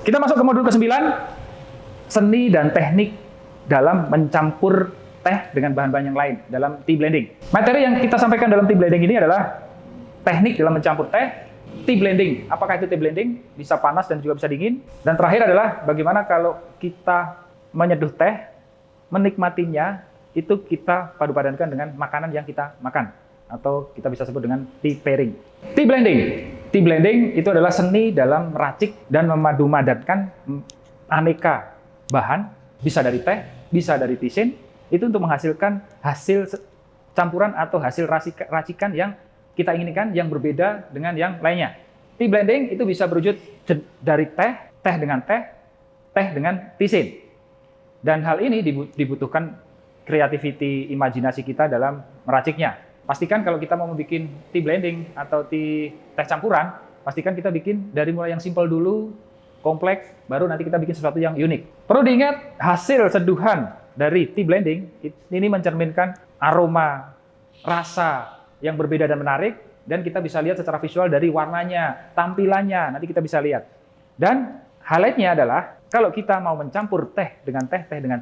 Kita masuk ke modul ke-9, seni dan teknik dalam mencampur teh dengan bahan-bahan yang lain dalam tea blending. Materi yang kita sampaikan dalam tea blending ini adalah teknik dalam mencampur teh, tea blending. Apakah itu tea blending? Bisa panas dan juga bisa dingin. Dan terakhir adalah bagaimana kalau kita menyeduh teh, menikmatinya, itu kita padu-padankan dengan makanan yang kita makan. Atau kita bisa sebut dengan tea pairing. Tea blending. Tea blending itu adalah seni dalam meracik dan memadu-madankan aneka bahan, bisa dari teh, bisa dari tisin, itu untuk menghasilkan hasil campuran atau hasil racikan yang kita inginkan yang berbeda dengan yang lainnya. Tea blending itu bisa berwujud dari teh, teh dengan teh, teh dengan tisin. Dan hal ini dibutuhkan kreativiti imajinasi kita dalam meraciknya. Pastikan kalau kita mau bikin tea blending atau teh campuran, pastikan kita bikin dari mulai yang simple dulu, kompleks, baru nanti kita bikin sesuatu yang unik. Perlu diingat, hasil seduhan dari tea blending ini mencerminkan aroma, rasa yang berbeda dan menarik, dan kita bisa lihat secara visual dari warnanya, tampilannya, nanti kita bisa lihat. Dan highlight-nya adalah, kalau kita mau mencampur teh dengan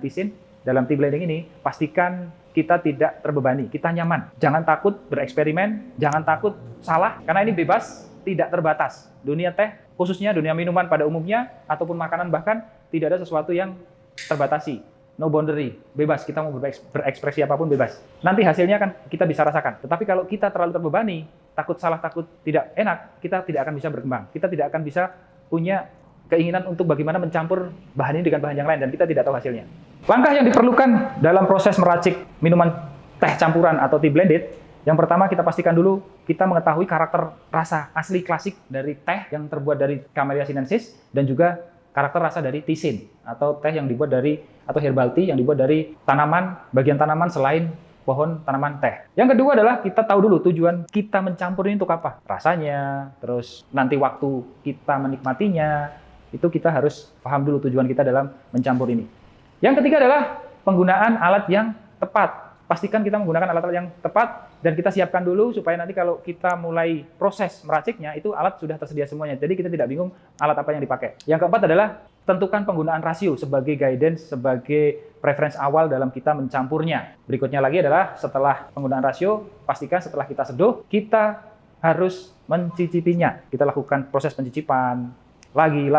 tisin dalam tea blending ini, pastikan kita tidak terbebani, kita nyaman. Jangan takut bereksperimen, jangan takut salah, karena ini bebas, tidak terbatas. Dunia teh, khususnya dunia minuman pada umumnya, ataupun makanan bahkan, tidak ada sesuatu yang terbatasi. No boundary, bebas, kita mau berekspresi apapun bebas. Nanti hasilnya kan kita bisa rasakan. Tetapi kalau kita terlalu terbebani, takut salah, takut tidak enak, kita tidak akan bisa berkembang. Kita tidak akan bisa punya keinginan untuk bagaimana mencampur bahan ini dengan bahan yang lain, dan kita tidak tahu hasilnya. Langkah yang diperlukan dalam proses meracik minuman teh campuran atau tea blended, yang pertama kita pastikan dulu kita mengetahui karakter rasa asli klasik dari teh yang terbuat dari Camellia sinensis, dan juga karakter rasa dari tisin atau teh yang dibuat dari, atau herbal tea yang dibuat dari tanaman, bagian tanaman selain pohon tanaman teh. Yang kedua adalah kita tahu dulu tujuan kita mencampur ini untuk apa. Rasanya, terus nanti waktu kita menikmatinya, itu kita harus paham dulu tujuan kita dalam mencampur ini. Yang ketiga adalah penggunaan alat yang tepat. Pastikan kita menggunakan alat-alat yang tepat, dan kita siapkan dulu supaya nanti kalau kita mulai proses meraciknya, itu alat sudah tersedia semuanya. Jadi kita tidak bingung alat apa yang dipakai. Yang keempat adalah tentukan penggunaan rasio sebagai guidance, sebagai preference awal dalam kita mencampurnya. Berikutnya lagi adalah setelah penggunaan rasio, pastikan setelah kita seduh, kita harus mencicipinya. Kita lakukan proses pencicipan, lagi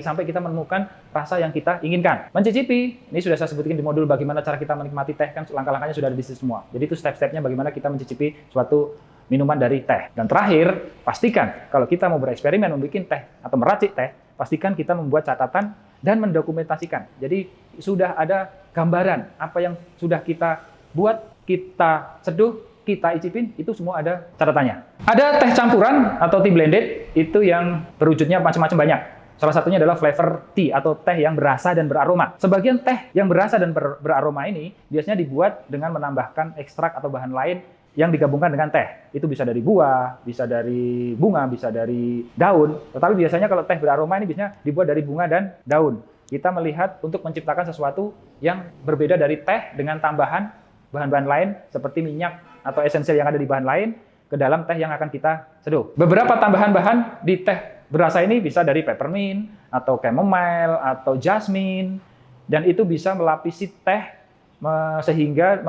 sampai kita menemukan rasa yang kita inginkan. Mencicipi, ini sudah saya sebutkan di modul bagaimana cara kita menikmati teh, kan langkah-langkahnya sudah ada di situ semua. Jadi itu step-stepnya bagaimana kita mencicipi suatu minuman dari teh. Dan terakhir, pastikan kalau kita mau bereksperimen membuat teh atau meracik teh, pastikan kita membuat catatan dan mendokumentasikan. Jadi sudah ada gambaran apa yang sudah kita buat, kita seduh, kita icipin, itu semua ada catatannya. Ada teh campuran atau tea blended, itu yang berwujudnya macam-macam banyak. Salah satunya adalah flavor tea atau teh yang berasa dan beraroma. Sebagian teh yang berasa dan beraroma ini biasanya dibuat dengan menambahkan ekstrak atau bahan lain yang digabungkan dengan teh. Itu bisa dari buah, bisa dari bunga, bisa dari daun. Tetapi biasanya kalau teh beraroma ini biasanya dibuat dari bunga dan daun. Kita melihat untuk menciptakan sesuatu yang berbeda dari teh dengan tambahan bahan-bahan lain seperti minyak atau esensial yang ada di bahan lain ke dalam teh yang akan kita seduh. Beberapa tambahan bahan di teh berasa ini bisa dari peppermint, atau chamomile, atau jasmine, dan itu bisa melapisi teh sehingga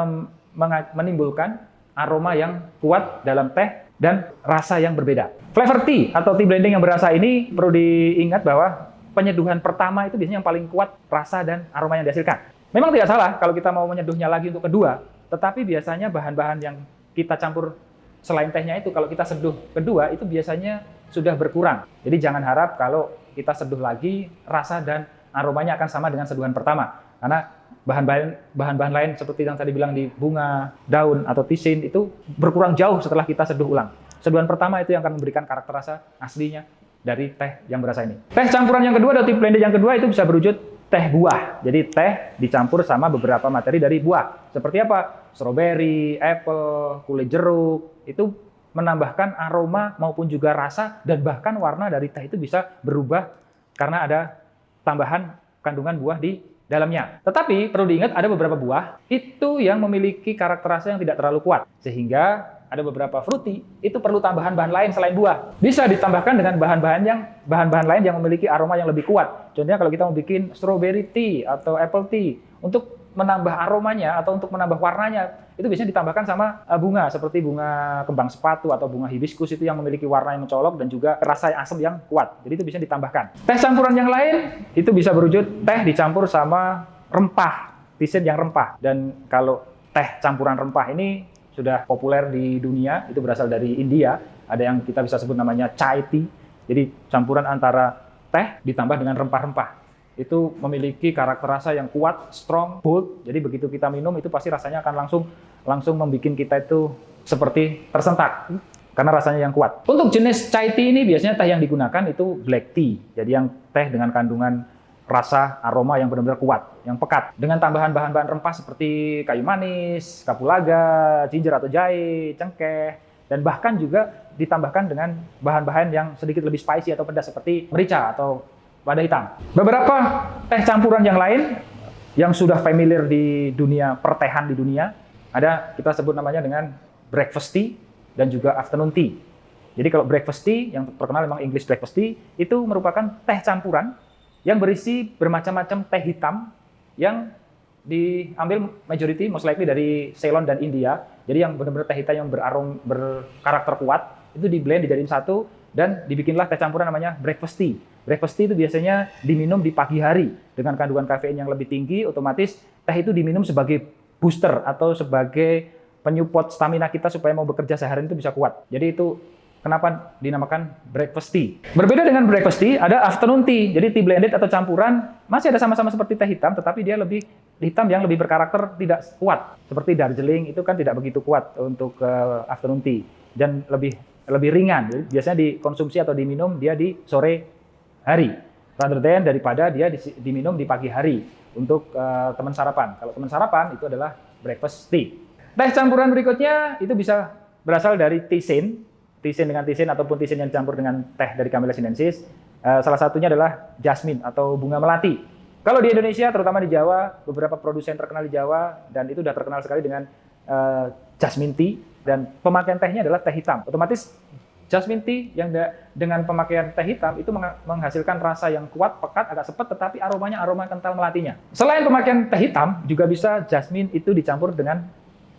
menimbulkan aroma yang kuat dalam teh dan rasa yang berbeda. Flavor tea atau tea blending yang berasa ini perlu diingat bahwa penyeduhan pertama itu biasanya yang paling kuat rasa dan aroma yang dihasilkan. Memang tidak salah kalau kita mau menyeduhnya lagi untuk kedua, tetapi biasanya bahan-bahan yang kita campur selain tehnya itu, kalau kita seduh kedua, itu biasanya sudah berkurang. Jadi jangan harap kalau kita seduh lagi, rasa dan aromanya akan sama dengan seduhan pertama. Karena bahan-bahan lain seperti yang tadi bilang di bunga, daun, atau tisin, itu berkurang jauh setelah kita seduh ulang. Seduhan pertama itu yang akan memberikan karakter rasa aslinya dari teh yang berasa ini. Teh campuran yang kedua atau tea blended yang kedua itu bisa berwujud teh buah. Jadi teh dicampur sama beberapa materi dari buah. Seperti apa? Strawberry, apple, kulit jeruk. Itu menambahkan aroma maupun juga rasa, dan bahkan warna dari teh itu bisa berubah karena ada tambahan kandungan buah di dalamnya. Tetapi perlu diingat ada beberapa buah itu yang memiliki karakter rasa yang tidak terlalu kuat. Sehingga ada beberapa fruity, itu perlu tambahan bahan lain selain buah. Bisa ditambahkan dengan bahan-bahan lain yang memiliki aroma yang lebih kuat. Contohnya kalau kita mau bikin strawberry tea atau apple tea, untuk menambah aromanya atau untuk menambah warnanya, itu biasanya ditambahkan sama bunga, seperti bunga kembang sepatu atau bunga hibiscus, itu yang memiliki warna yang mencolok dan juga rasa asam yang kuat. Jadi itu bisa ditambahkan. Teh campuran yang lain itu bisa berwujud teh dicampur sama rempah, tisane yang rempah. Dan kalau teh campuran rempah ini sudah populer di dunia, itu berasal dari India. Ada yang kita bisa sebut namanya chai tea. Jadi campuran antara teh ditambah dengan rempah-rempah. Itu memiliki karakter rasa yang kuat, strong, bold. Jadi begitu kita minum itu pasti rasanya akan langsung membuat kita itu seperti tersentak karena rasanya yang kuat. Untuk jenis chai tea ini biasanya teh yang digunakan itu black tea. Jadi yang teh dengan kandungan rasa aroma yang benar-benar kuat, yang pekat, dengan tambahan bahan-bahan rempah seperti kayu manis, kapulaga, ginger atau jahe, cengkeh, dan bahkan juga ditambahkan dengan bahan-bahan yang sedikit lebih spicy atau pedas seperti merica atau lada hitam. Beberapa teh campuran yang lain yang sudah familiar di dunia pertehan di dunia, ada kita sebut namanya dengan breakfast tea dan juga afternoon tea. Jadi kalau breakfast tea yang terkenal memang English breakfast tea itu merupakan teh campuran yang berisi bermacam-macam teh hitam yang diambil majority most likely dari Ceylon dan India. Jadi yang benar-benar teh hitam yang berkarakter kuat itu di-blend dijadiin satu dan dibikinlah teh campuran namanya breakfast tea. Breakfast tea itu biasanya diminum di pagi hari dengan kandungan kafein yang lebih tinggi, otomatis teh itu diminum sebagai booster atau sebagai penyupport stamina kita supaya mau bekerja seharian itu bisa kuat. Jadi itu kenapa dinamakan breakfast tea. Berbeda dengan breakfast tea, ada afternoon tea. Jadi tea blended atau campuran masih ada sama-sama seperti teh hitam, tetapi dia lebih hitam yang lebih berkarakter tidak kuat. Seperti Darjeeling itu kan tidak begitu kuat untuk afternoon tea dan lebih ringan. Jadi, biasanya dikonsumsi atau diminum dia di sore hari, rather than daripada dia diminum di pagi hari untuk teman sarapan. Kalau teman sarapan itu adalah breakfast tea. Teh campuran berikutnya itu bisa berasal dari tisane. Tisane dengan tisane ataupun tisane yang dicampur dengan teh dari Camellia sinensis. Salah satunya adalah jasmine atau bunga melati. Kalau di Indonesia, terutama di Jawa, beberapa produsen terkenal di Jawa dan itu sudah terkenal sekali dengan jasmine tea dan pemakaian tehnya adalah teh hitam. Otomatis jasmine tea yang dengan pemakaian teh hitam itu menghasilkan rasa yang kuat, pekat, agak sepet, tetapi aromanya aroma kental melatinya. Selain pemakaian teh hitam, juga bisa jasmine itu dicampur dengan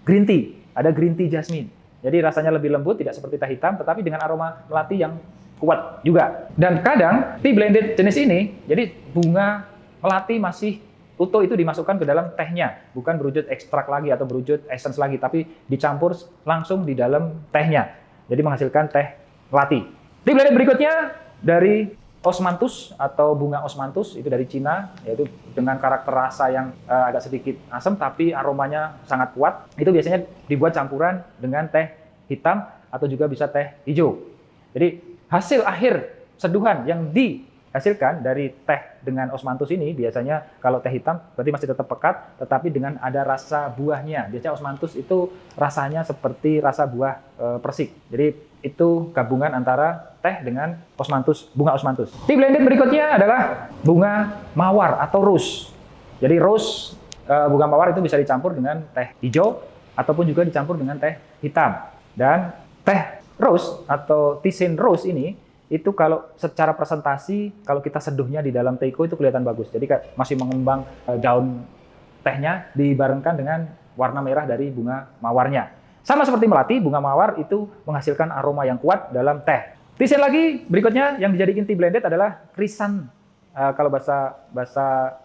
green tea. Ada green tea jasmine. Jadi rasanya lebih lembut, tidak seperti teh hitam, tetapi dengan aroma melati yang kuat juga. Dan kadang tea blended jenis ini, jadi bunga melati masih utuh itu dimasukkan ke dalam tehnya, bukan berwujud ekstrak lagi atau berwujud essence lagi, tapi dicampur langsung di dalam tehnya. Jadi menghasilkan teh melati. Tea blended berikutnya dari Osmanthus atau bunga Osmanthus, itu dari Cina, yaitu dengan karakter rasa yang agak sedikit asam tapi aromanya sangat kuat. Itu biasanya dibuat campuran dengan teh hitam atau juga bisa teh hijau. Jadi hasil akhir seduhan yang dihasilkan dari teh dengan Osmanthus ini biasanya kalau teh hitam berarti masih tetap pekat, tetapi dengan ada rasa buahnya. Biasanya Osmanthus itu rasanya seperti rasa buah persik. Jadi itu gabungan antara teh dengan Osmanthus, bunga Osmanthus. Tea blended berikutnya adalah bunga mawar atau rose. Jadi rose, bunga mawar itu bisa dicampur dengan teh hijau ataupun juga dicampur dengan teh hitam. Dan teh rose atau tisane rose ini itu kalau secara presentasi kalau kita seduhnya di dalam teko itu kelihatan bagus. Jadi masih mengembang daun tehnya dibarengkan dengan warna merah dari bunga mawarnya. Sama seperti melati, bunga mawar itu menghasilkan aroma yang kuat dalam teh. Tisane lagi berikutnya yang dijadikan tea blended adalah kalau bahasa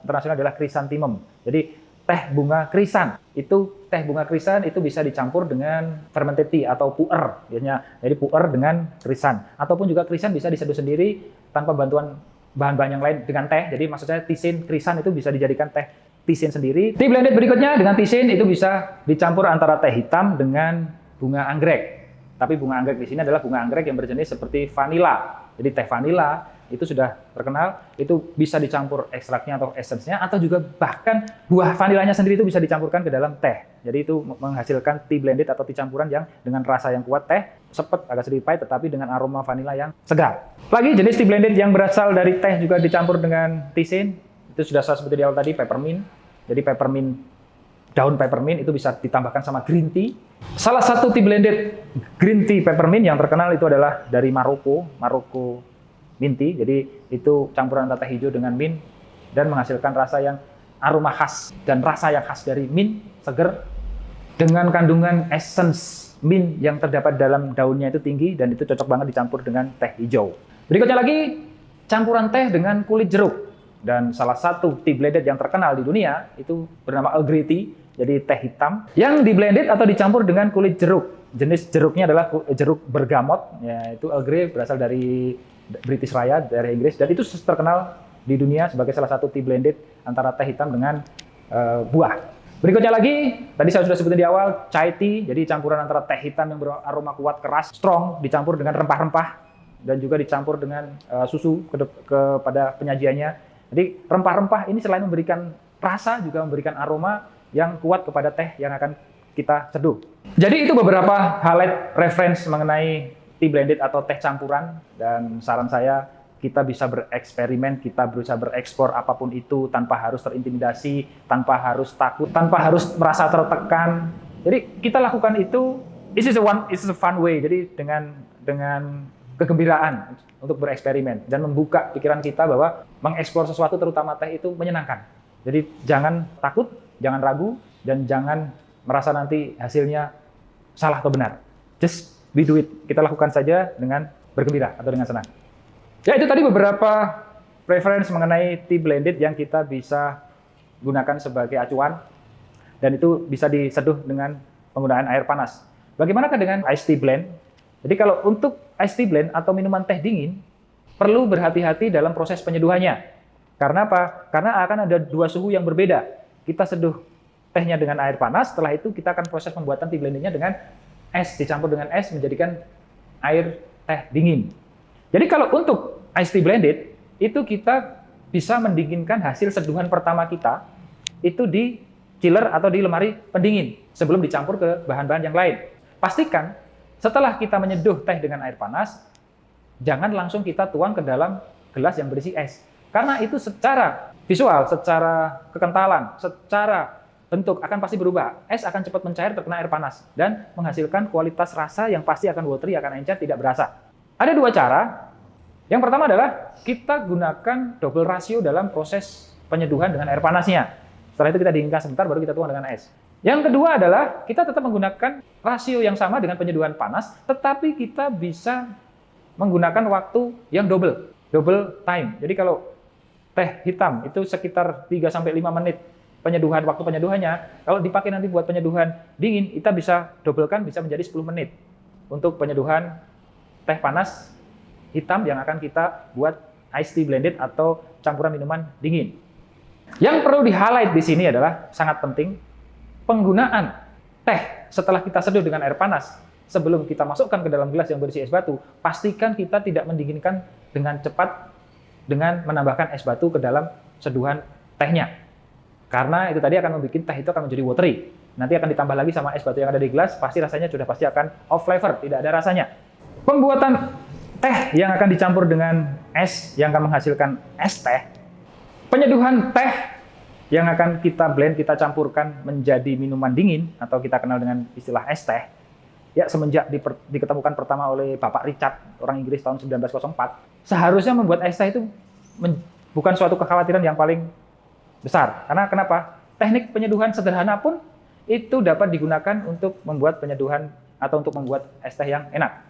internasional adalah chrysanthemum. Jadi teh bunga krisan. Teh bunga krisan itu bisa dicampur dengan fermented tea atau puer biasanya. Jadi puer dengan krisan ataupun juga krisan bisa diseduh sendiri tanpa bantuan bahan-bahan yang lain dengan teh. Jadi maksudnya tisane krisan itu bisa dijadikan teh tisane sendiri. Tea blended berikutnya dengan tisane itu bisa dicampur antara teh hitam dengan bunga anggrek. Tapi bunga anggrek di sini adalah bunga anggrek yang berjenis seperti vanila. Jadi teh vanila itu sudah terkenal, itu bisa dicampur ekstraknya atau esensnya atau juga bahkan buah vanilanya sendiri itu bisa dicampurkan ke dalam teh. Jadi itu menghasilkan tea blended atau tea campuran yang dengan rasa yang kuat teh, sepet, agak sedikit pahit tetapi dengan aroma vanila yang segar. Lagi jenis tea blended yang berasal dari teh juga dicampur dengan tisane. Itu sudah saya sebutkan di awal tadi, peppermint. Jadi peppermint daun peppermint itu bisa ditambahkan sama green tea. Salah satu tea blended green tea peppermint yang terkenal itu adalah dari Maroko mint tea. Jadi itu campuran antara teh hijau dengan mint dan menghasilkan rasa yang aroma khas dan rasa yang khas dari mint seger dengan kandungan essence mint yang terdapat dalam daunnya itu tinggi dan itu cocok banget dicampur dengan teh hijau. Berikutnya lagi campuran teh dengan kulit jeruk. Dan salah satu tea blended yang terkenal di dunia itu bernama Earl Grey Tea, jadi teh hitam yang di-blended atau dicampur dengan kulit jeruk. Jenis jeruknya adalah jeruk bergamot, yaitu Earl Grey berasal dari British Raya, dari Inggris, dan itu terkenal di dunia sebagai salah satu tea blended antara teh hitam dengan buah. Berikutnya lagi, tadi saya sudah sebutin di awal, chai tea, jadi campuran antara teh hitam yang beraroma kuat, keras, strong, dicampur dengan rempah-rempah, dan juga dicampur dengan susu kepada penyajiannya. Jadi rempah-rempah ini selain memberikan rasa juga memberikan aroma yang kuat kepada teh yang akan kita seduh. Jadi itu beberapa highlight reference mengenai tea blended atau teh campuran, dan saran saya kita bisa bereksperimen, kita berusaha bereksplor apapun itu tanpa harus terintimidasi, tanpa harus takut, tanpa harus merasa tertekan. Jadi kita lakukan itu, this is a fun way. Jadi dengan kegembiraan untuk bereksperimen dan membuka pikiran kita bahwa mengeksplor sesuatu terutama teh itu menyenangkan. Jadi jangan takut, jangan ragu, dan jangan merasa nanti hasilnya salah atau benar. Just we do it. Kita lakukan saja dengan bergembira atau dengan senang. Ya, itu tadi beberapa reference mengenai tea blended yang kita bisa gunakan sebagai acuan, dan itu bisa diseduh dengan penggunaan air panas. Bagaimanakah dengan iced tea blend? Jadi kalau untuk iced tea blend atau minuman teh dingin, perlu berhati-hati dalam proses penyeduhannya. Karena apa? Karena akan ada dua suhu yang berbeda. Kita seduh tehnya dengan air panas, setelah itu kita akan proses pembuatan tea blendingnya dengan es, dicampur dengan es menjadikan air teh dingin. Jadi kalau untuk iced tea blended, itu kita bisa mendinginkan hasil seduhan pertama kita, itu di chiller atau di lemari pendingin, sebelum dicampur ke bahan-bahan yang lain. Pastikan setelah kita menyeduh teh dengan air panas, jangan langsung kita tuang ke dalam gelas yang berisi es. Karena itu secara visual, secara kekentalan, secara bentuk akan pasti berubah. Es akan cepat mencair terkena air panas dan menghasilkan kualitas rasa yang pasti akan watery, akan encer, tidak berasa. Ada dua cara. Yang pertama adalah kita gunakan double rasio dalam proses penyeduhan dengan air panasnya. Setelah itu kita dinginkan sebentar, baru kita tuang dengan es. Yang kedua adalah kita tetap menggunakan rasio yang sama dengan penyeduhan panas, tetapi kita bisa menggunakan waktu yang double time. Jadi kalau teh hitam itu sekitar 3-5 menit penyeduhan, waktu penyeduhannya, kalau dipakai nanti buat penyeduhan dingin, kita bisa dobelkan, bisa menjadi 10 menit untuk penyeduhan teh panas hitam yang akan kita buat iced tea blended atau campuran minuman dingin. Yang perlu di-highlight di sini adalah sangat penting, penggunaan teh setelah kita seduh dengan air panas sebelum kita masukkan ke dalam gelas yang berisi es batu, pastikan kita tidak mendinginkan dengan cepat dengan menambahkan es batu ke dalam seduhan tehnya. Karena itu tadi akan membuat teh itu akan menjadi watery. Nanti akan ditambah lagi sama es batu yang ada di gelas, pasti rasanya sudah pasti akan off flavor, tidak ada rasanya. Pembuatan teh yang akan dicampur dengan es yang akan menghasilkan es teh, penyeduhan teh yang akan kita blend, kita campurkan menjadi minuman dingin atau kita kenal dengan istilah es teh. Ya, semenjak diketemukan pertama oleh Bapak Richard, orang Inggris tahun 1904, seharusnya membuat es teh itu bukan suatu kekhawatiran yang paling besar. Karena kenapa? Teknik penyeduhan sederhana pun itu dapat digunakan untuk membuat penyeduhan atau untuk membuat es teh yang enak.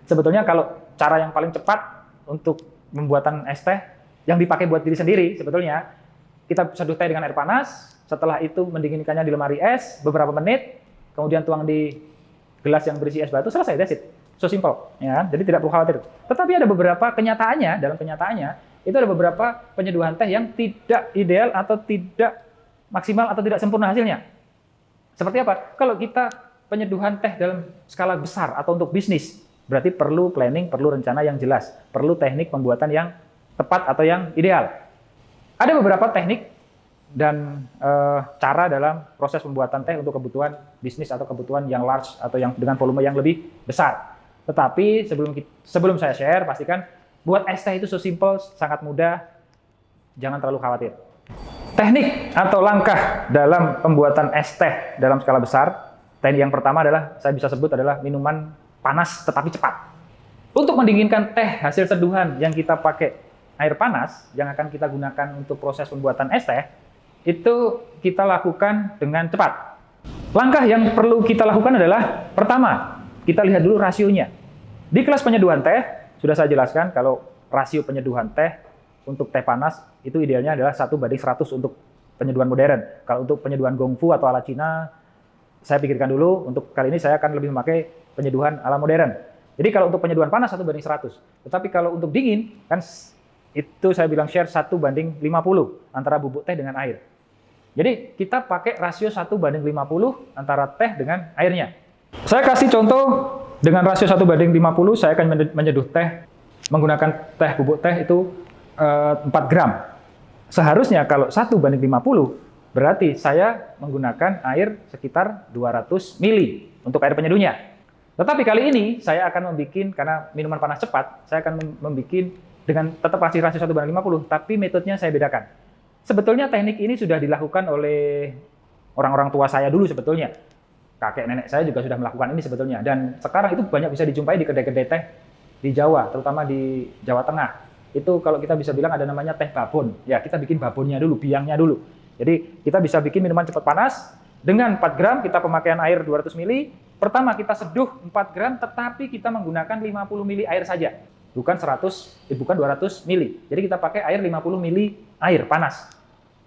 Sebetulnya kalau cara yang paling cepat untuk pembuatan es teh yang dipakai buat diri sendiri, sebetulnya kita seduh teh dengan air panas, setelah itu mendinginkannya di lemari es beberapa menit, kemudian tuang di gelas yang berisi es batu, selesai, that's it. So simple, ya kan? Jadi tidak perlu khawatir. Tetapi ada beberapa kenyataannya, dalam kenyataannya, itu ada beberapa penyeduhan teh yang tidak ideal atau tidak maksimal atau tidak sempurna hasilnya. Seperti apa? Kalau kita penyeduhan teh dalam skala besar atau untuk bisnis, berarti perlu planning, perlu rencana yang jelas, perlu teknik pembuatan yang tepat atau yang ideal. Ada beberapa teknik dan cara dalam proses pembuatan teh untuk kebutuhan bisnis atau kebutuhan yang large atau yang dengan volume yang lebih besar. Tetapi sebelum saya share, pastikan buat es teh itu so simple, sangat mudah, jangan terlalu khawatir. Teknik atau langkah dalam pembuatan es teh dalam skala besar. Teknik yang pertama adalah, saya bisa sebut adalah minuman panas tetapi cepat. Untuk mendinginkan teh hasil seduhan yang kita pakai air panas, yang akan kita gunakan untuk proses pembuatan es teh, itu kita lakukan dengan cepat. Langkah yang perlu kita lakukan adalah, pertama, kita lihat dulu rasionya. Di kelas penyeduhan teh, sudah saya jelaskan kalau rasio penyeduhan teh untuk teh panas, itu idealnya adalah 1:100 untuk penyeduhan modern. Kalau untuk penyeduhan gongfu atau ala Cina, saya pikirkan dulu, untuk kali ini saya akan lebih memakai penyeduhan ala modern. Jadi kalau untuk penyeduhan panas 1:100. Tetapi kalau untuk dingin, kan itu saya bilang share 1:50 antara bubuk teh dengan air. Jadi kita pakai rasio 1:50 antara teh dengan airnya. Saya kasih contoh dengan rasio 1:50, saya akan menyeduh teh menggunakan teh bubuk teh itu 4 gram. Seharusnya kalau 1:50 berarti saya menggunakan air sekitar 200 mili untuk air penyeduhnya. Tetapi kali ini saya akan membuat, karena minuman panas cepat, saya akan membuat dengan tetap rasio 1:50, tapi metodenya saya bedakan. Sebetulnya teknik ini sudah dilakukan oleh orang-orang tua saya dulu sebetulnya. Kakek nenek saya juga sudah melakukan ini sebetulnya. Dan sekarang itu banyak bisa dijumpai di kedai-kedai teh di Jawa, terutama di Jawa Tengah. Itu kalau kita bisa bilang ada namanya teh babon. Ya, kita bikin babonnya dulu, biangnya dulu. Jadi kita bisa bikin minuman cepat panas dengan 4 gram, kita pemakaian air 200 mili. Pertama kita seduh 4 gram, tetapi kita menggunakan 50 mili air saja. Bukan 200 mili. Jadi kita pakai air 50 mili air panas.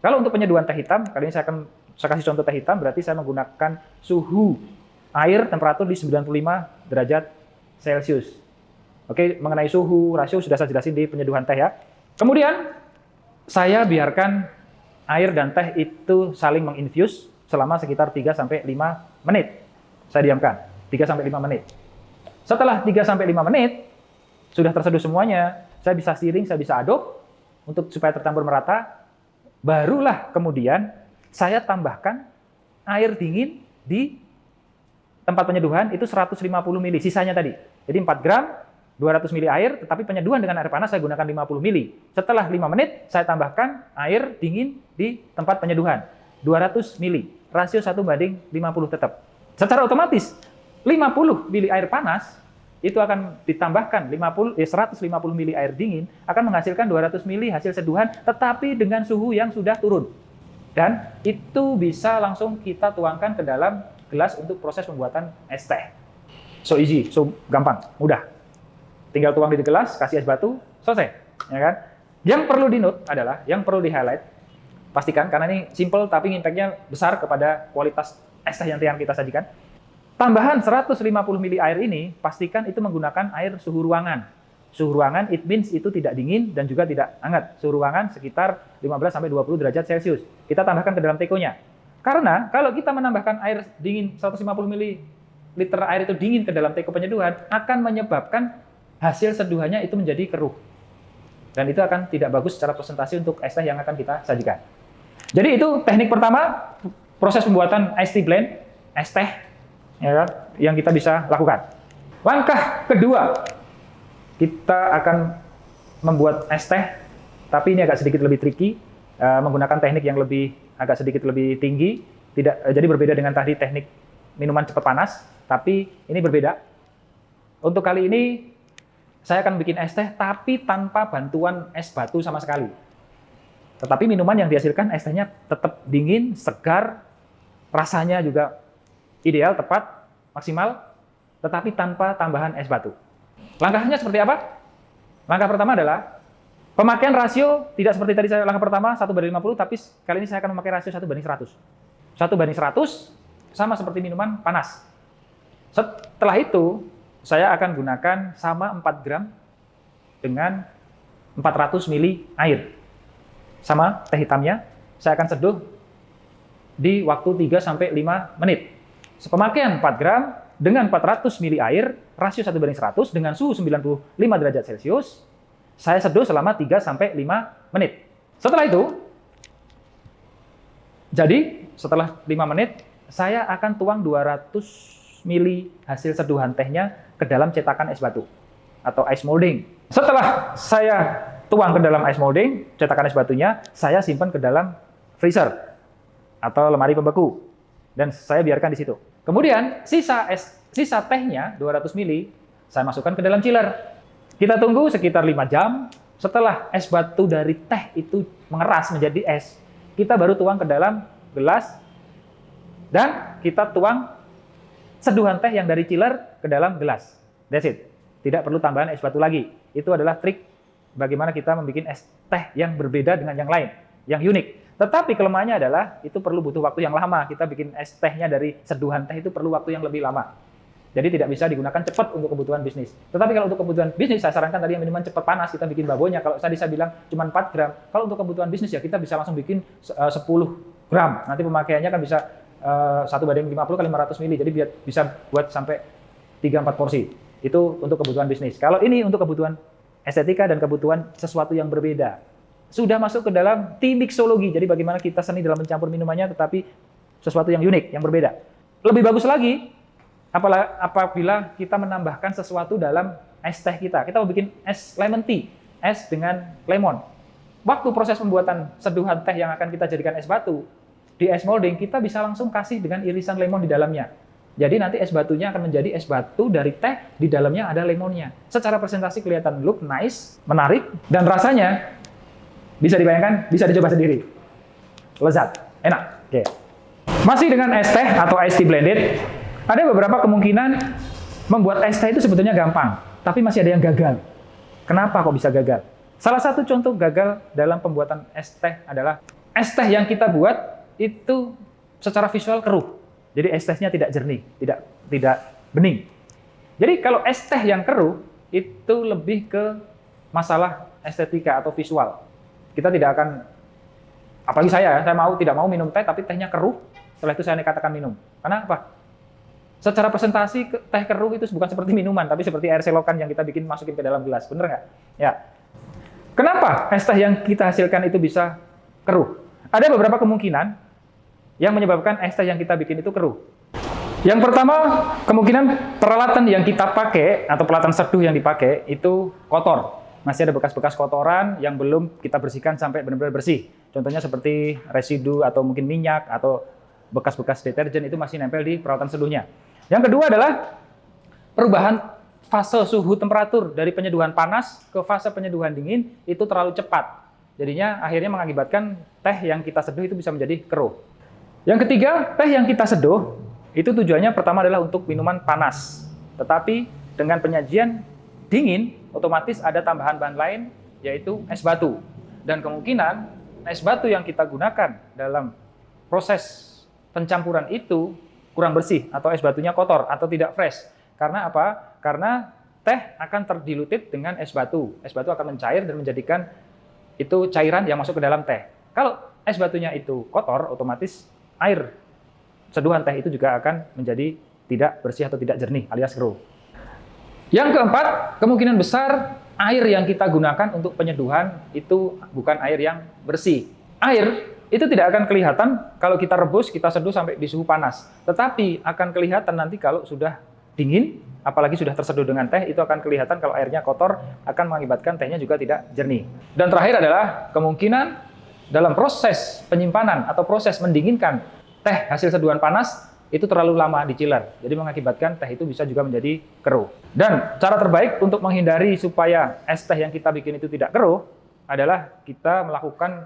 Kalau untuk penyeduhan teh hitam, kali ini saya kasih contoh teh hitam, berarti saya menggunakan suhu air temperatur di 95 derajat Celcius. Oke, mengenai suhu, rasio sudah saya jelasin di penyeduhan teh ya. Kemudian, saya biarkan air dan teh itu saling menginfuse selama sekitar 3-5 menit. Saya diamkan, 3-5 menit. Setelah 3-5 menit, sudah terseduh semuanya, saya bisa stirring, saya bisa aduk, untuk supaya tercampur merata, barulah kemudian saya tambahkan air dingin di tempat penyeduhan itu 150 mili, sisanya tadi. Jadi 4 gram, 200 mili air, tetapi penyeduhan dengan air panas saya gunakan 50 mili. Setelah 5 menit, saya tambahkan air dingin di tempat penyeduhan, 200 mili. Rasio 1:50 tetap. Secara otomatis, 50 mili air panas, itu akan ditambahkan 150 mili air dingin, akan menghasilkan 200 mili hasil seduhan, tetapi dengan suhu yang sudah turun. Dan itu bisa langsung kita tuangkan ke dalam gelas untuk proses pembuatan es teh. So easy, so gampang, mudah. Tinggal tuang di gelas, kasih es batu, selesai. Ya kan? Yang perlu di-note adalah, yang perlu di-highlight, pastikan, karena ini simple tapi impact-nya besar kepada kualitas es teh yang kita sajikan. Tambahan 150 mili air ini, pastikan itu menggunakan air suhu ruangan. Suhu ruangan, it means itu tidak dingin dan juga tidak hangat. Suhu ruangan sekitar 15-20 derajat Celcius. Kita tambahkan ke dalam tekonya. Karena kalau kita menambahkan air dingin 150 ml air itu dingin ke dalam teko penyeduhan, akan menyebabkan hasil seduhannya itu menjadi keruh. Dan itu akan tidak bagus secara presentasi untuk es teh yang akan kita sajikan. Jadi itu teknik pertama, proses pembuatan ice tea blend, es teh, ya, yang kita bisa lakukan. Langkah kedua, kita akan membuat es teh, tapi ini agak sedikit lebih tricky, menggunakan teknik yang agak sedikit lebih tinggi, jadi berbeda dengan tadi teknik minuman cepat panas, tapi ini berbeda. Untuk kali ini, saya akan bikin es teh, tapi tanpa bantuan es batu sama sekali. Tetapi minuman yang dihasilkan, es tehnya tetap dingin, segar, rasanya juga ideal, tepat, maksimal, tetapi tanpa tambahan es batu. Langkahnya seperti apa? Langkah pertama adalah pemakaian rasio tidak seperti tadi saya langkah pertama 1:50, tapi kali ini saya akan memakai rasio 1:100. 1:100 sama seperti minuman panas. Setelah itu saya akan gunakan sama 4 gram dengan 400 mili air. Sama teh hitamnya saya akan seduh di waktu 3-5 menit. Pemakaian 4 gram dengan 400 mili air, rasio 1:100 dengan suhu 95 derajat Celcius, saya seduh selama 3-5 menit. Setelah itu, jadi setelah 5 menit, saya akan tuang 200 mili hasil seduhan tehnya ke dalam cetakan es batu atau ice molding. Setelah saya tuang ke dalam ice molding, cetakan es batunya, saya simpan ke dalam freezer atau lemari pembeku, dan saya biarkan di situ. Kemudian sisa tehnya 200 ml saya masukkan ke dalam chiller. Kita tunggu sekitar 5 jam. Setelah es batu dari teh itu mengeras menjadi es, kita baru tuang ke dalam gelas dan kita tuang seduhan teh yang dari chiller ke dalam gelas. That's it. Tidak perlu tambahan es batu lagi. Itu adalah trik bagaimana kita membuat es teh yang berbeda dengan yang lain, yang unik. Tetapi kelemahannya adalah itu butuh waktu yang lama. Kita bikin es tehnya dari seduhan teh itu perlu waktu yang lebih lama. Jadi tidak bisa digunakan cepat untuk kebutuhan bisnis. Tetapi kalau untuk kebutuhan bisnis, saya sarankan tadi yang minuman cepat panas, kita bikin babonya. Kalau tadi saya bilang cuma 4 gram, kalau untuk kebutuhan bisnis ya kita bisa langsung bikin 10 gram. Nanti pemakaiannya kan bisa 1:50 kali 500 ml, jadi bisa buat sampai 3-4 porsi. Itu untuk kebutuhan bisnis. Kalau ini untuk kebutuhan estetika dan kebutuhan sesuatu yang berbeda. Sudah masuk ke dalam mixology, jadi bagaimana kita seni dalam mencampur minumannya, tetapi sesuatu yang unik, yang berbeda. Lebih bagus lagi, apabila kita menambahkan sesuatu dalam es teh kita. Kita mau bikin es lemon tea, es dengan lemon. Waktu proses pembuatan seduhan teh yang akan kita jadikan es batu, di es molding kita bisa langsung kasih dengan irisan lemon di dalamnya. Jadi nanti es batunya akan menjadi es batu dari teh, di dalamnya ada lemonnya. Secara presentasi kelihatan look nice, menarik, dan rasanya bisa dibayangkan, bisa dicoba sendiri. Lezat, enak. Oke. Masih dengan es teh atau ice tea blended, ada beberapa kemungkinan membuat es teh itu sebetulnya gampang, tapi masih ada yang gagal. Kenapa kok bisa gagal? Salah satu contoh gagal dalam pembuatan es teh adalah es teh yang kita buat itu secara visual keruh. Jadi es tehnya tidak jernih, tidak bening. Jadi kalau es teh yang keruh itu lebih ke masalah estetika atau visual. Kita tidak akan, apalagi saya tidak mau minum teh tapi tehnya keruh, setelah itu saya katakan minum. Karena apa? Secara presentasi teh keruh itu bukan seperti minuman, tapi seperti air selokan yang kita bikin masukin ke dalam gelas. Bener nggak? Ya. Kenapa es teh yang kita hasilkan itu bisa keruh? Ada beberapa kemungkinan yang menyebabkan es teh yang kita bikin itu keruh. Yang pertama, kemungkinan peralatan yang kita pakai atau peralatan seduh yang dipakai itu kotor. Masih ada bekas-bekas kotoran yang belum kita bersihkan sampai benar-benar bersih. Contohnya seperti residu atau mungkin minyak atau bekas-bekas deterjen itu masih nempel di peralatan seduhnya. Yang kedua adalah perubahan fase suhu temperatur dari penyeduhan panas ke fase penyeduhan dingin itu terlalu cepat. Jadinya akhirnya mengakibatkan teh yang kita seduh itu bisa menjadi keruh. Yang ketiga, teh yang kita seduh itu tujuannya pertama adalah untuk minuman panas. Tetapi dengan penyajian dingin, otomatis ada tambahan bahan lain yaitu es batu. Dan kemungkinan es batu yang kita gunakan dalam proses pencampuran itu kurang bersih atau es batunya kotor atau tidak fresh. Karena apa? Karena teh akan terdiluted dengan es batu. Es batu akan mencair dan menjadikan itu cairan yang masuk ke dalam teh. Kalau es batunya itu kotor, otomatis air seduhan teh itu juga akan menjadi tidak bersih atau tidak jernih alias keruh. Yang keempat, kemungkinan besar air yang kita gunakan untuk penyeduhan itu bukan air yang bersih. Air itu tidak akan kelihatan kalau kita rebus, kita seduh sampai di suhu panas. Tetapi akan kelihatan nanti kalau sudah dingin, apalagi sudah terseduh dengan teh, itu akan kelihatan kalau airnya kotor, akan mengakibatkan tehnya juga tidak jernih. Dan terakhir adalah kemungkinan dalam proses penyimpanan atau proses mendinginkan teh hasil seduhan panas, itu terlalu lama di chiller. Jadi mengakibatkan teh itu bisa juga menjadi keruh. Dan cara terbaik untuk menghindari supaya es teh yang kita bikin itu tidak keruh adalah kita melakukan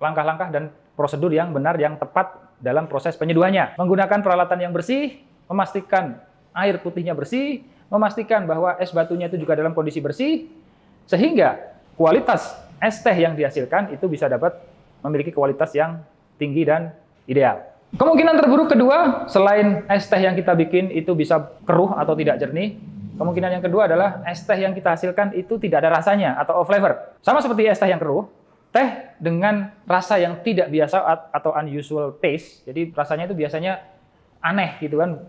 langkah-langkah dan prosedur yang benar, yang tepat dalam proses penyeduhannya. Menggunakan peralatan yang bersih, memastikan air putihnya bersih, memastikan bahwa es batunya itu juga dalam kondisi bersih, sehingga kualitas es teh yang dihasilkan itu bisa dapat memiliki kualitas yang tinggi dan ideal. Kemungkinan terburuk kedua, selain es teh yang kita bikin itu bisa keruh atau tidak jernih, kemungkinan yang kedua adalah es teh yang kita hasilkan itu tidak ada rasanya atau off flavor. Sama seperti es teh yang keruh, teh dengan rasa yang tidak biasa atau unusual taste, jadi rasanya itu biasanya aneh gitu kan,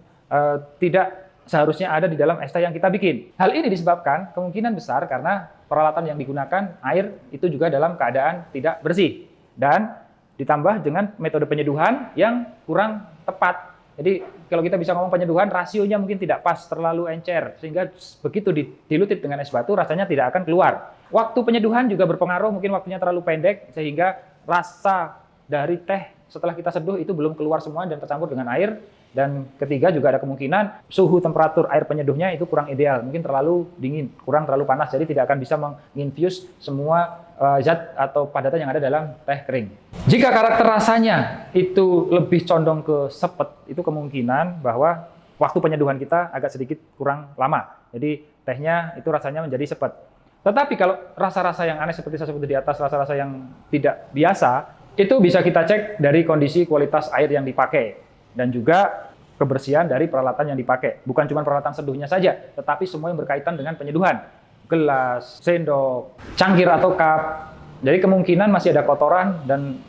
tidak seharusnya ada di dalam es teh yang kita bikin. Hal ini disebabkan kemungkinan besar karena peralatan yang digunakan, air itu juga dalam keadaan tidak bersih. Dan ditambah dengan metode penyeduhan yang kurang tepat. Jadi kalau kita bisa ngomong penyeduhan, rasionya mungkin tidak pas, terlalu encer. Sehingga begitu dilutit dengan es batu, rasanya tidak akan keluar. Waktu penyeduhan juga berpengaruh, mungkin waktunya terlalu pendek, sehingga rasa dari teh setelah kita seduh itu belum keluar semua dan tercampur dengan air. Dan ketiga juga ada kemungkinan suhu temperatur air penyeduhnya itu kurang ideal, mungkin terlalu dingin, kurang terlalu panas, jadi tidak akan bisa menginfuse semua zat atau padatan yang ada dalam teh kering. Jika karakter rasanya itu lebih condong ke sepet, itu kemungkinan bahwa waktu penyeduhan kita agak sedikit kurang lama. Jadi tehnya itu rasanya menjadi sepet. Tetapi kalau rasa-rasa yang aneh seperti saya sebut di atas, rasa-rasa yang tidak biasa, itu bisa kita cek dari kondisi kualitas air yang dipakai. Dan juga kebersihan dari peralatan yang dipakai. Bukan cuma peralatan seduhnya saja, tetapi semua yang berkaitan dengan penyeduhan. Gelas, sendok, cangkir atau cup. Jadi kemungkinan masih ada kotoran dan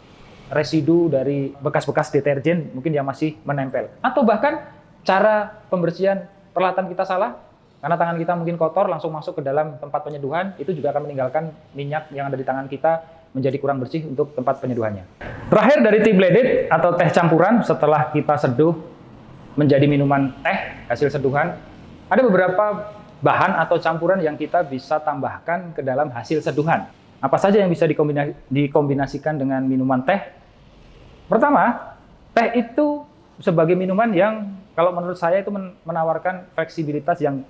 residu dari bekas-bekas deterjen mungkin yang masih menempel. Atau bahkan cara pembersihan peralatan kita salah, karena tangan kita mungkin kotor langsung masuk ke dalam tempat penyeduhan, itu juga akan meninggalkan minyak yang ada di tangan kita menjadi kurang bersih untuk tempat penyeduhannya. Terakhir dari tea blended atau teh campuran setelah kita seduh menjadi minuman teh hasil seduhan, ada beberapa bahan atau campuran yang kita bisa tambahkan ke dalam hasil seduhan. Apa saja yang bisa dikombinasikan dengan minuman teh? Pertama, teh itu sebagai minuman yang kalau menurut saya itu menawarkan fleksibilitas yang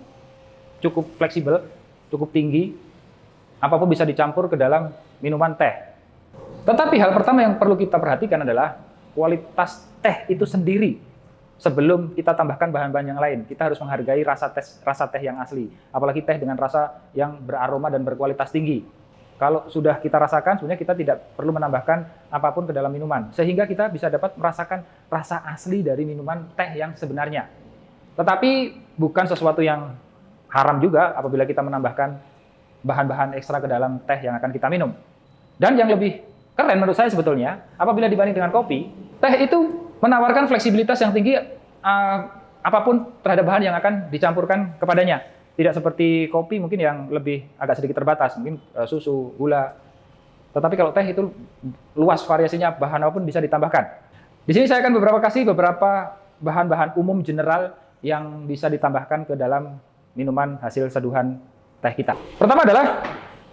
cukup fleksibel, cukup tinggi. Apapun bisa dicampur ke dalam minuman teh. Tetapi hal pertama yang perlu kita perhatikan adalah kualitas teh itu sendiri. Sebelum kita tambahkan bahan-bahan yang lain, kita harus menghargai rasa teh yang asli. Apalagi teh dengan rasa yang beraroma dan berkualitas tinggi. Kalau sudah kita rasakan, sebenarnya kita tidak perlu menambahkan apapun ke dalam minuman. Sehingga kita bisa dapat merasakan rasa asli dari minuman teh yang sebenarnya. Tetapi bukan sesuatu yang haram juga apabila kita menambahkan bahan-bahan ekstra ke dalam teh yang akan kita minum. Dan yang lebih keren menurut saya sebetulnya, apabila dibanding dengan kopi, teh itu menawarkan fleksibilitas yang tinggi apapun terhadap bahan yang akan dicampurkan kepadanya. Tidak seperti kopi mungkin yang lebih agak sedikit terbatas, mungkin susu, gula. Tetapi kalau teh itu luas variasinya, bahan apapun bisa ditambahkan. Di sini saya akan kasih beberapa bahan-bahan umum general yang bisa ditambahkan ke dalam minuman hasil seduhan teh kita. Pertama adalah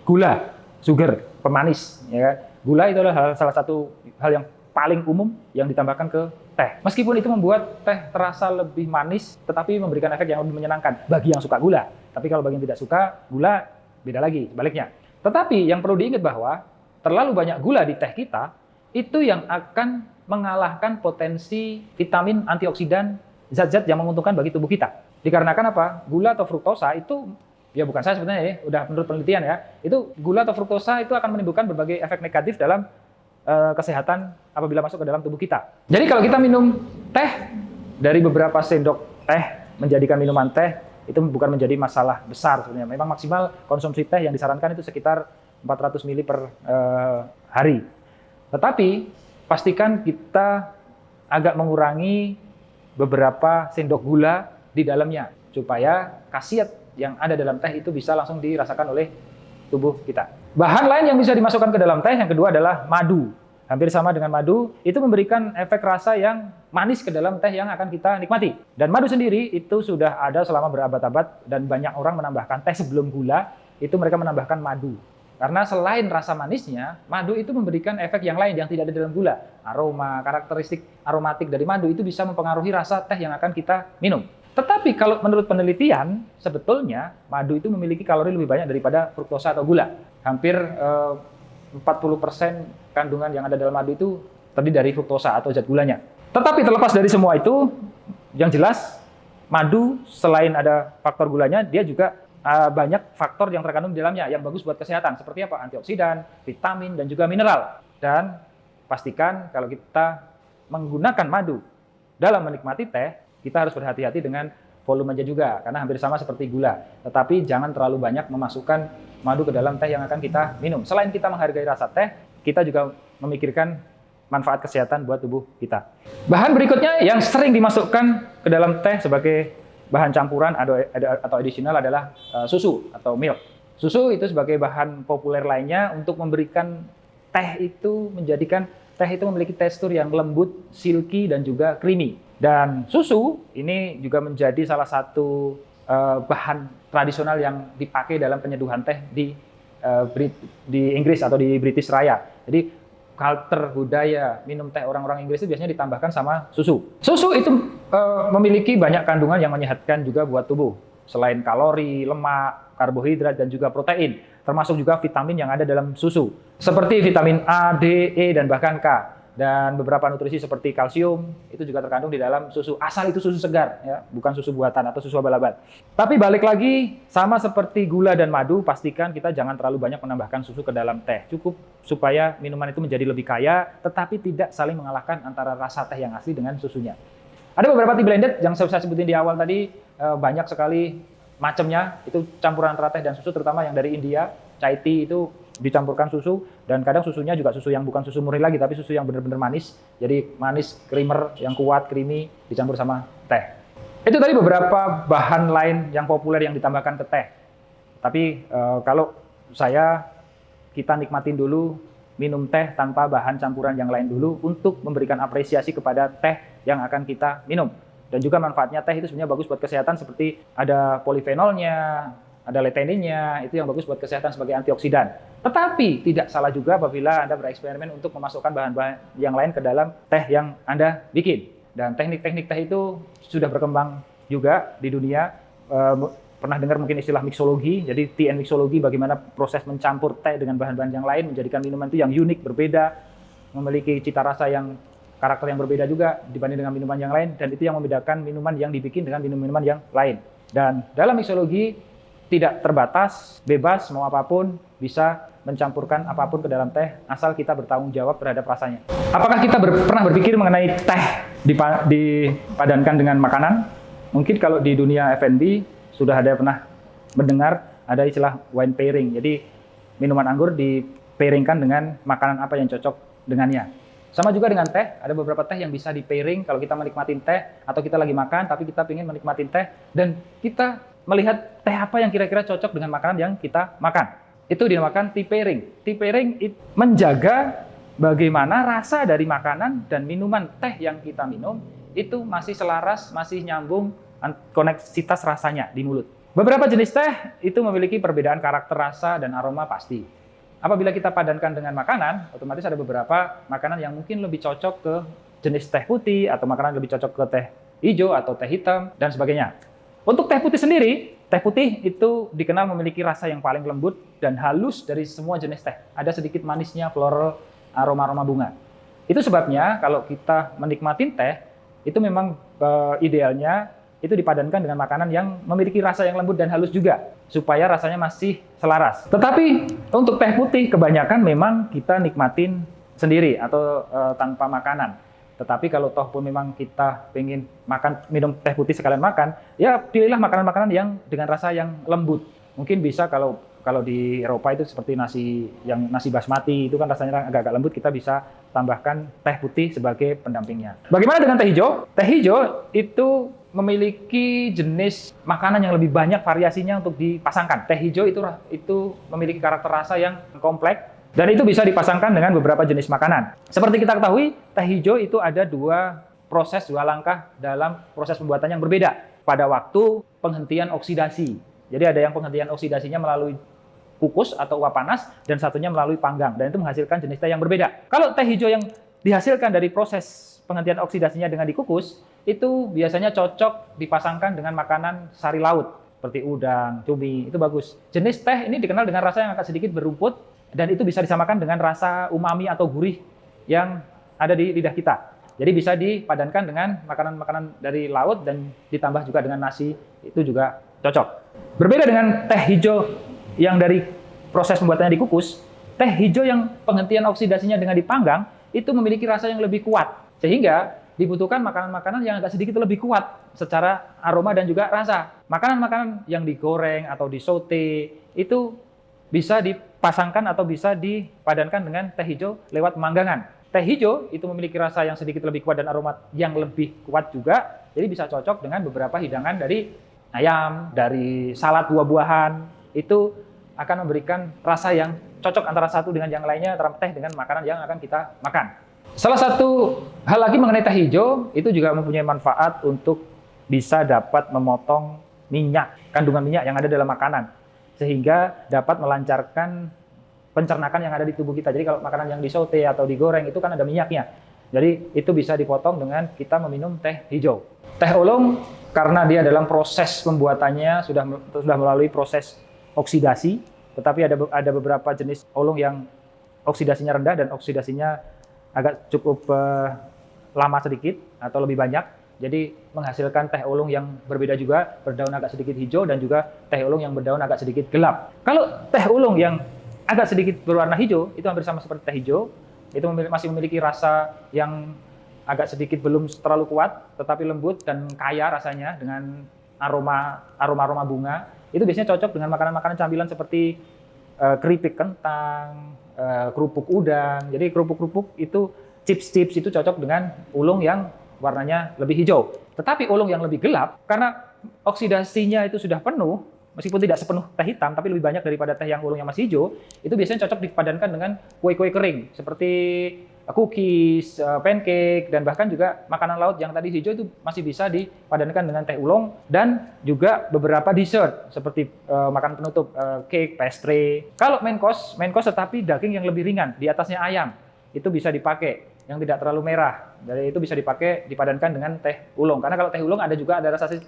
gula, sugar, pemanis. Ya kan? Gula itu adalah salah satu hal yang paling umum yang ditambahkan ke teh. Meskipun itu membuat teh terasa lebih manis, tetapi memberikan efek yang lebih menyenangkan bagi yang suka gula. Tapi kalau bagi yang tidak suka gula, beda lagi, sebaliknya. Tetapi yang perlu diingat bahwa terlalu banyak gula di teh kita, itu yang akan mengalahkan potensi vitamin, antioksidan, zat-zat yang menguntungkan bagi tubuh kita. Dikarenakan apa? Gula atau fruktosa itu, ya bukan saya sebenarnya ya, udah menurut penelitian ya, itu gula atau fruktosa itu akan menimbulkan berbagai efek negatif dalam kesehatan apabila masuk ke dalam tubuh kita. Jadi kalau kita minum teh dari beberapa sendok teh menjadikan minuman teh, itu bukan menjadi masalah besar sebenarnya. Memang maksimal konsumsi teh yang disarankan itu sekitar 400 ml per hari. Tetapi pastikan kita agak mengurangi beberapa sendok gula di dalamnya supaya khasiat yang ada dalam teh itu bisa langsung dirasakan oleh tubuh kita. Bahan lain yang bisa dimasukkan ke dalam teh yang kedua adalah madu. Hampir sama dengan madu, itu memberikan efek rasa yang manis ke dalam teh yang akan kita nikmati. Dan madu sendiri itu sudah ada selama berabad-abad dan banyak orang menambahkan teh sebelum gula, itu mereka menambahkan madu. Karena selain rasa manisnya, madu itu memberikan efek yang lain yang tidak ada dalam gula. Aroma, karakteristik aromatik dari madu itu bisa mempengaruhi rasa teh yang akan kita minum. Tetapi kalau menurut penelitian, sebetulnya madu itu memiliki kalori lebih banyak daripada fruktosa atau gula. Hampir 40% kandungan yang ada dalam madu itu terdiri dari fruktosa atau zat gulanya. Tetapi terlepas dari semua itu, yang jelas madu selain ada faktor gulanya, dia juga banyak faktor yang terkandung di dalamnya yang bagus buat kesehatan. Seperti apa? Antioksidan, vitamin, dan juga mineral. Dan pastikan kalau kita menggunakan madu dalam menikmati teh, kita harus berhati-hati dengan volumenya juga, karena hampir sama seperti gula. Tetapi jangan terlalu banyak memasukkan madu ke dalam teh yang akan kita minum. Selain kita menghargai rasa teh, kita juga memikirkan manfaat kesehatan buat tubuh kita. Bahan berikutnya yang sering dimasukkan ke dalam teh sebagai bahan campuran atau additional adalah susu atau milk. Susu itu sebagai bahan populer lainnya untuk memberikan teh itu, menjadikan teh itu memiliki tekstur yang lembut, silky, dan juga creamy. Dan susu ini juga menjadi salah satu bahan tradisional yang dipakai dalam penyeduhan teh di Inggris atau di British Raya. Jadi culture, budaya minum teh orang-orang Inggris itu biasanya ditambahkan sama susu. Susu itu memiliki banyak kandungan yang menyehatkan juga buat tubuh. Selain kalori, lemak, karbohidrat, dan juga protein. Termasuk juga vitamin yang ada dalam susu. Seperti vitamin A, D, E, dan bahkan K. Dan beberapa nutrisi seperti kalsium itu juga terkandung di dalam susu. Asal itu susu segar, ya, bukan susu buatan atau susu abal-abal. Tapi balik lagi, sama seperti gula dan madu, pastikan kita jangan terlalu banyak menambahkan susu ke dalam teh. Cukup supaya minuman itu menjadi lebih kaya, tetapi tidak saling mengalahkan antara rasa teh yang asli dengan susunya. Ada beberapa tea blended yang saya sebutin di awal tadi, banyak sekali macamnya. Itu campuran antara teh dan susu, terutama yang dari India. Chai tea itu dicampurkan susu, dan kadang susunya juga susu yang bukan susu murni lagi, tapi susu yang benar-benar manis. Jadi manis, creamer yang kuat, creamy, dicampur sama teh. Itu tadi beberapa bahan lain yang populer yang ditambahkan ke teh. Tapi kalau kita nikmatin dulu minum teh tanpa bahan campuran yang lain dulu untuk memberikan apresiasi kepada teh yang akan kita minum. Dan juga manfaatnya teh itu sebenarnya bagus buat kesehatan, seperti ada polifenolnya, ada letininnya, itu yang bagus buat kesehatan sebagai antioksidan. Tetapi tidak salah juga apabila Anda bereksperimen untuk memasukkan bahan-bahan yang lain ke dalam teh yang Anda bikin. Dan teknik-teknik teh itu sudah berkembang juga di dunia. Pernah dengar mungkin istilah mixologi, jadi tea and mixology, bagaimana proses mencampur teh dengan bahan-bahan yang lain, menjadikan minuman itu yang unik, berbeda, memiliki cita rasa yang karakter yang berbeda juga dibanding dengan minuman yang lain, dan itu yang membedakan minuman yang dibikin dengan minuman yang lain. Dan dalam mixologi tidak terbatas, bebas, mau apapun, bisa mencampurkan apapun ke dalam teh, asal kita bertanggung jawab terhadap rasanya. Apakah kita pernah berpikir mengenai teh dipadankan dengan makanan? Mungkin kalau di dunia F&B, sudah ada pernah mendengar ada istilah wine pairing. Jadi minuman anggur dipairingkan dengan makanan apa yang cocok dengannya. Sama juga dengan teh, ada beberapa teh yang bisa di-pairing kalau kita menikmatin teh, atau kita lagi makan tapi kita ingin menikmatin teh, dan kita melihat teh apa yang kira-kira cocok dengan makanan yang kita makan. Itu dinamakan tea pairing. Tea pairing menjaga bagaimana rasa dari makanan dan minuman teh yang kita minum itu masih selaras, masih nyambung koneksitas rasanya di mulut. Beberapa jenis teh itu memiliki perbedaan karakter rasa dan aroma pasti. Apabila kita padankan dengan makanan, otomatis ada beberapa makanan yang mungkin lebih cocok ke jenis teh putih, atau makanan lebih cocok ke teh hijau atau teh hitam, dan sebagainya. Untuk teh putih sendiri, teh putih itu dikenal memiliki rasa yang paling lembut dan halus dari semua jenis teh. Ada sedikit manisnya, floral, aroma-aroma bunga. Itu sebabnya kalau kita menikmatin teh, itu memang idealnya itu dipadankan dengan makanan yang memiliki rasa yang lembut dan halus juga, supaya rasanya masih selaras. Tetapi untuk teh putih kebanyakan memang kita nikmatin sendiri atau tanpa makanan. Tetapi kalau toh pun memang kita pengen minum teh putih sekalian makan, ya pilihlah makanan-makanan yang dengan rasa yang lembut. Mungkin bisa kalau di Eropa itu seperti nasi basmati, itu kan rasanya agak-agak lembut, kita bisa tambahkan teh putih sebagai pendampingnya. Bagaimana dengan teh hijau? Teh hijau itu memiliki jenis makanan yang lebih banyak variasinya untuk dipasangkan. Teh hijau itu memiliki karakter rasa yang kompleks, dan itu bisa dipasangkan dengan beberapa jenis makanan. Seperti kita ketahui, teh hijau itu ada dua langkah dalam proses pembuatan yang berbeda pada waktu penghentian oksidasi. Jadi ada yang penghentian oksidasinya melalui kukus atau uap panas, dan satunya melalui panggang, dan itu menghasilkan jenis teh yang berbeda. Kalau teh hijau yang dihasilkan dari proses penghentian oksidasinya dengan dikukus, itu biasanya cocok dipasangkan dengan makanan sari laut seperti udang, cumi, itu bagus. Jenis teh ini dikenal dengan rasa yang agak sedikit berumput, dan itu bisa disamakan dengan rasa umami atau gurih yang ada di lidah kita. Jadi bisa dipadankan dengan makanan-makanan dari laut, dan ditambah juga dengan nasi, itu juga cocok. Berbeda dengan teh hijau yang dari proses pembuatannya dikukus, teh hijau yang penghentian oksidasinya dengan dipanggang, itu memiliki rasa yang lebih kuat. Sehingga dibutuhkan makanan-makanan yang agak sedikit lebih kuat secara aroma dan juga rasa. Makanan-makanan yang digoreng atau disaute itu bisa dipasangkan atau bisa dipadankan dengan teh hijau lewat pemanggangan. Teh hijau itu memiliki rasa yang sedikit lebih kuat dan aroma yang lebih kuat juga, jadi bisa cocok dengan beberapa hidangan dari ayam, dari salad buah-buahan. Itu akan memberikan rasa yang cocok antara satu dengan yang lainnya, antara teh dengan makanan yang akan kita makan. Salah satu hal lagi mengenai teh hijau, itu juga mempunyai manfaat untuk bisa dapat memotong kandungan minyak yang ada dalam makanan, sehingga dapat melancarkan pencernakan yang ada di tubuh kita. Jadi kalau makanan yang disaute atau digoreng itu kan ada minyaknya. Jadi itu bisa dipotong dengan kita meminum teh hijau. Teh oolong karena dia dalam proses pembuatannya sudah melalui proses oksidasi, tetapi ada beberapa jenis oolong yang oksidasinya rendah dan oksidasinya agak cukup lama sedikit atau lebih banyak. Jadi menghasilkan teh oolong yang berbeda juga, berdaun agak sedikit hijau dan juga teh oolong yang berdaun agak sedikit gelap. Kalau teh oolong yang agak sedikit berwarna hijau, itu hampir sama seperti teh hijau, itu masih memiliki rasa yang agak sedikit belum terlalu kuat, tetapi lembut dan kaya rasanya dengan aroma bunga. Itu biasanya cocok dengan makanan-makanan camilan seperti keripik kentang, kerupuk udang. Jadi kerupuk-kerupuk itu chips-chips itu cocok dengan oolong yang warnanya lebih hijau. Tetapi oolong yang lebih gelap, karena oksidasinya itu sudah penuh, meskipun tidak sepenuh teh hitam, tapi lebih banyak daripada teh yang oolong yang masih hijau, itu biasanya cocok dipadankan dengan kue-kue kering, seperti cookies, pancake, dan bahkan juga makanan laut yang tadi hijau itu masih bisa dipadankan dengan teh oolong, dan juga beberapa dessert, seperti makanan penutup, cake, pastry. Kalau main course tetapi daging yang lebih ringan, di atasnya ayam, itu bisa dipakai. Yang tidak terlalu merah, jadi itu bisa dipadankan dengan teh oolong. Karena kalau teh oolong ada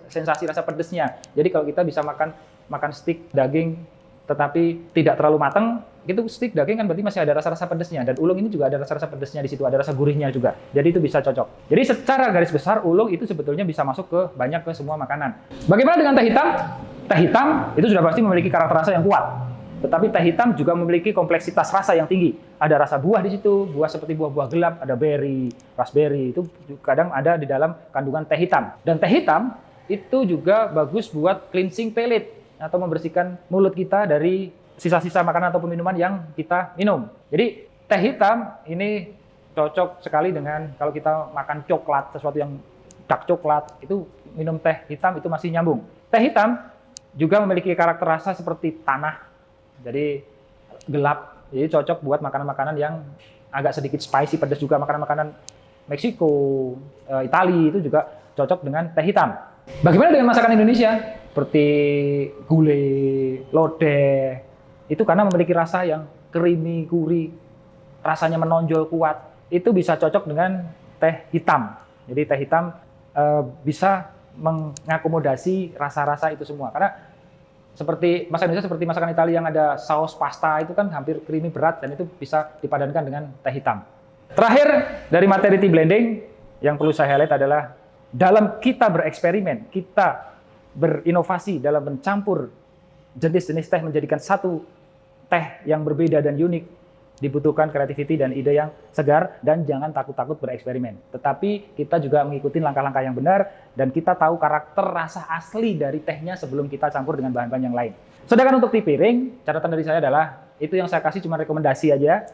sensasi rasa pedesnya. Jadi kalau kita bisa makan stik daging tetapi tidak terlalu matang, itu stik daging kan berarti masih ada rasa-rasa pedesnya. Dan oolong ini juga ada rasa-rasa pedesnya di situ, ada rasa gurihnya juga. Jadi itu bisa cocok. Jadi secara garis besar oolong itu sebetulnya bisa masuk ke semua makanan. Bagaimana dengan teh hitam? Teh hitam itu sudah pasti memiliki karakter rasa yang kuat. Tetapi teh hitam juga memiliki kompleksitas rasa yang tinggi. Ada rasa buah di situ, buah seperti buah-buah gelap, ada berry, raspberry, itu kadang ada di dalam kandungan teh hitam. Dan teh hitam itu juga bagus buat cleansing palate atau membersihkan mulut kita dari sisa-sisa makanan ataupun minuman yang kita minum. Jadi teh hitam ini cocok sekali dengan kalau kita makan coklat, sesuatu yang dark coklat, itu minum teh hitam itu masih nyambung. Teh hitam juga memiliki karakter rasa seperti tanah. Jadi gelap, jadi cocok buat makanan-makanan yang agak sedikit spicy, pedas juga. Makanan-makanan Meksiko, Italia itu juga cocok dengan teh hitam. Bagaimana dengan masakan Indonesia? Seperti gulai, lodeh, itu karena memiliki rasa yang creamy, gurih, rasanya menonjol kuat. Itu bisa cocok dengan teh hitam. Jadi teh hitam bisa mengakomodasi rasa-rasa itu semua. Karena seperti masakan Indonesia seperti masakan Italia yang ada saus pasta itu kan hampir creamy berat dan itu bisa dipadankan dengan teh hitam. Terakhir dari materi tea blending yang perlu saya highlight adalah dalam kita bereksperimen, kita berinovasi dalam mencampur jenis-jenis teh menjadikan satu teh yang berbeda dan unik, dibutuhkan kreativiti dan ide yang segar, dan jangan takut-takut bereksperimen. Tetapi kita juga mengikuti langkah-langkah yang benar dan kita tahu karakter rasa asli dari tehnya sebelum kita campur dengan bahan-bahan yang lain. Sedangkan untuk tea piring, catatan dari saya adalah itu yang saya kasih cuma rekomendasi aja.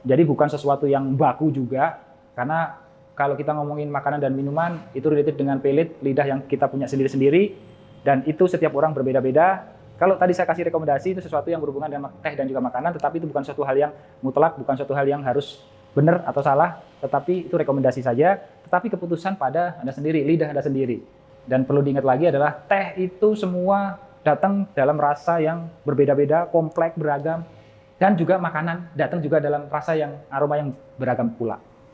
Jadi bukan sesuatu yang baku juga, karena kalau kita ngomongin makanan dan minuman itu related dengan palate, lidah yang kita punya sendiri-sendiri, dan itu setiap orang berbeda-beda. Kalau tadi saya kasih rekomendasi itu sesuatu yang berhubungan dengan teh dan juga makanan, tetapi itu bukan suatu hal yang mutlak, bukan suatu hal yang harus benar atau salah, tetapi itu rekomendasi saja, tetapi keputusan pada Anda sendiri, lidah Anda sendiri. Dan perlu diingat lagi adalah teh itu semua datang dalam rasa yang berbeda-beda, kompleks, beragam, dan juga makanan datang juga dalam rasa yang aroma yang beragam pula.